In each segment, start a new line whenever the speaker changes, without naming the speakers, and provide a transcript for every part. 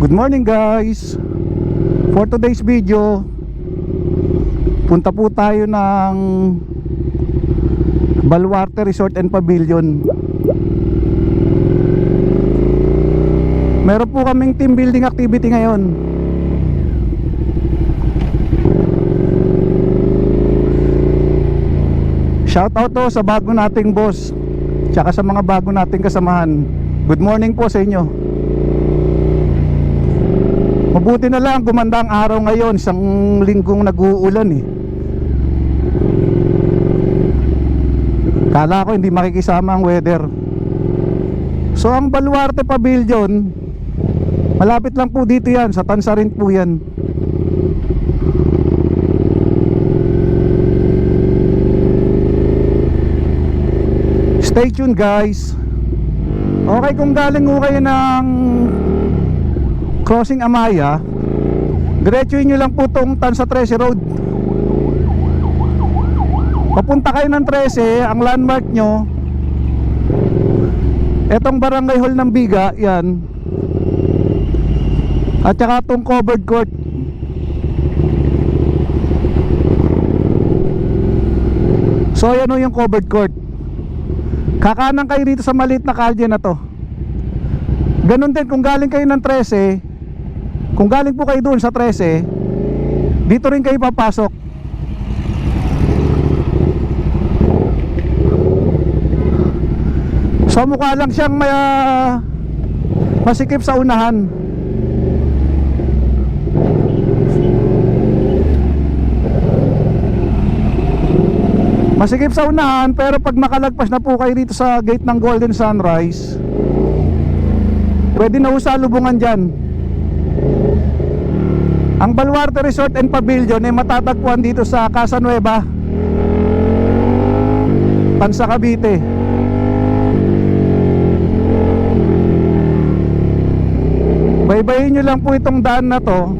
Good morning guys. For today's video, punta po tayo ng Baluarte Resort and Pavilion. Meron po kaming team building activity ngayon. Shoutout to sa bago nating boss, tsaka sa mga bago nating kasamahan. Good morning po sa inyo. Mabuti na lang gumanda ang araw ngayon, isang linggong nag-uulan eh. Kala ko hindi makikisama ang weather. So ang Baluarte Pavilion, malapit lang po dito yan, sa Tansarin po yan. Stay tuned guys. Okay, kung galing ko kayo ng Crossing Amaya, diretsuhin nyo lang po itong Tansa 13 Road. Papunta kayo ng 13, ang landmark nyo etong Barangay Hall ng Biga, yan. At saka itong covered court. So yan o yung covered court. Kakanan kayo dito sa maliit na kalye na to. Ganon din kung galing kayo ng 13, kung galing po kayo doon sa 13, dito rin kayo papasok. So mukha lang siyang masikip sa unahan. Masikip sa unahan, pero pag makalagpas na po kayo dito sa gate ng Golden Sunrise, pwede na sa lubungan dyan. Ang Baluarte Resort and Pavilion ay matatagpuan dito sa Casa Nueva, Tansa, Cavite. Baybayin nyo lang po itong daan na to.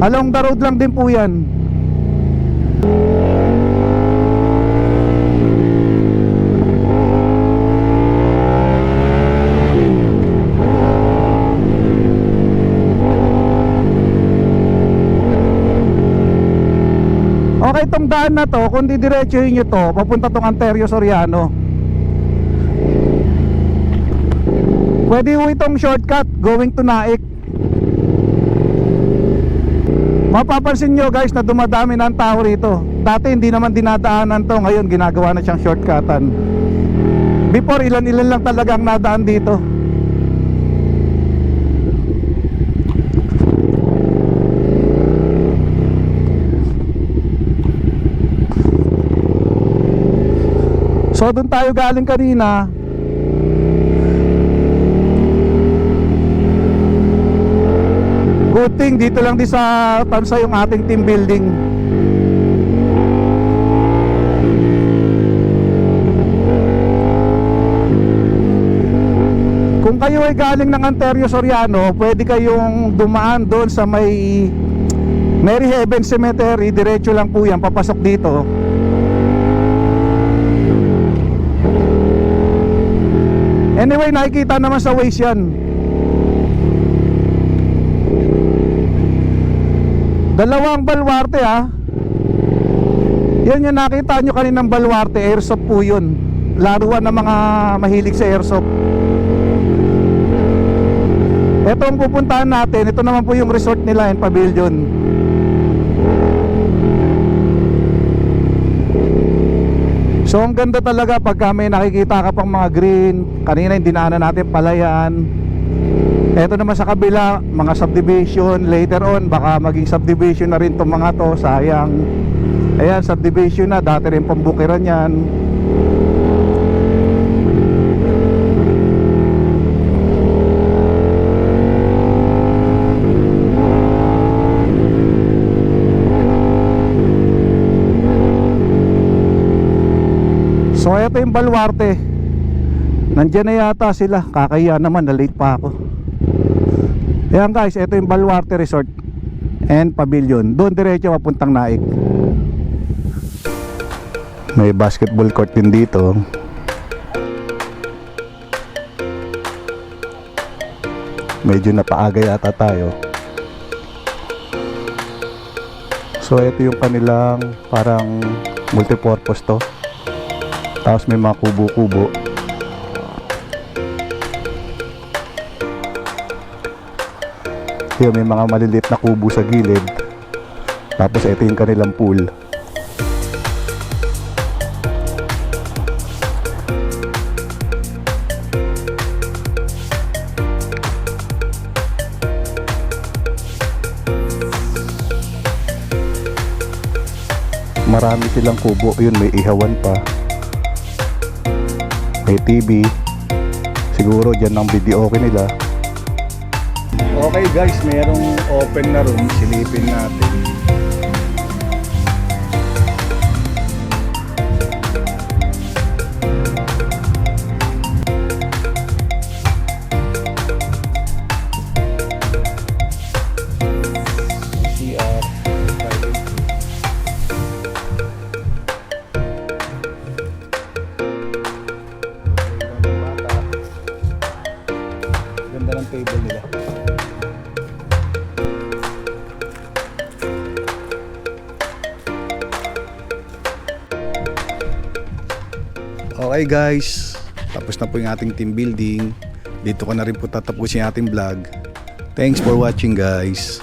Along the road lang din po yan. Okay, itong daan na to, kung didiretsuhin nyo to, papunta tong Anterio Soriano. Pwede po itong shortcut going to Naik. Mapapansin nyo guys na dumadami na ang tao rito. Dati hindi naman dinadaanan to, ngayon ginagawa na siyang shortcutan. Before ilan-ilan lang talagang nadaan dito. So doon tayo galing kanina. Good thing dito lang din sa Tansa yung ating team building. Kung kayo ay galing ng Anterio Soriano, pwede kayong dumaan doon sa may Mary Heaven Cemetery. Diretso lang po yan, papasok dito. Anyway, nakikita naman sa Waze yan. Dalawang Baluarte ha. Yan yung nakita nyo kaninang Baluarte, airsoft po yun. Laruan ng mga mahilig sa airsoft. Ito ang pupuntahan natin. Ito naman po yung resort nila and pavilion. So ang ganda talaga pagka may nakikita ka pang mga green. Kanina yung dinaanan natin Palayan. Ito naman sa kabila, mga subdivision. Later on baka maging subdivision na rin itong mga to. Sayang. Ayan, subdivision na. Dati rin pambukiran yan. So ito yung Baluarte. Nandiyan na yata sila. Kakaya naman, na late pa ako. Ayan guys, ito yung Baluarte Resort and Pavilion. Doon diretso papuntang Naik. May basketball court din dito. Medyo napaaga yata tayo. So ito yung kanilang parang multipurpose to. Tapos may mga kubo-kubo. Yung may mga maliliit na kubo sa gilid. Tapos ito yung kanilang pool. Marami silang kubo. Yun, may ihawan pa. May TV. Siguro dyan ang video okay nila. Okay guys, mayroong open na room. Silipin natin. CR. Ganda ng table nila. Okay guys, tapos na po yung ating team building. Dito ko na rin po tatapusin yung ating vlog. Thanks for watching guys.